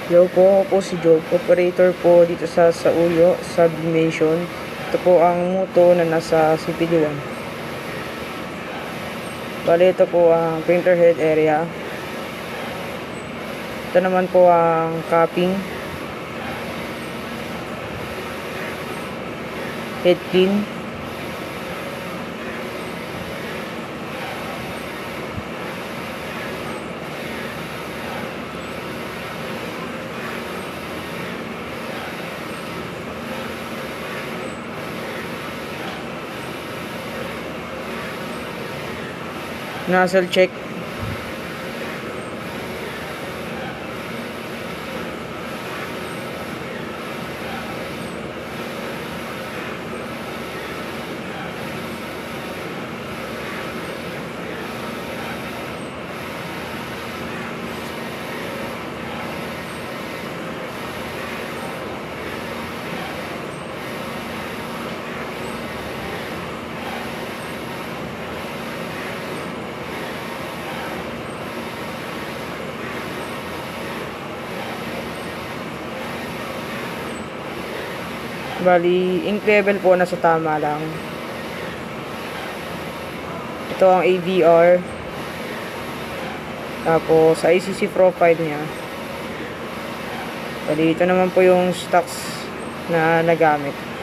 Hello po, ako po si Job, operator po dito sa Sauyo Sublimation. Ito po ang moto na nasa CPD1. Bali, ito po ang printer head area. Ito naman po ang capping, head pin, nozzle check, bali ink level po nasa tama lang. Ito ang AVR, tapos sa ICC profile niya. Bali ito naman po yung stocks na nagamit.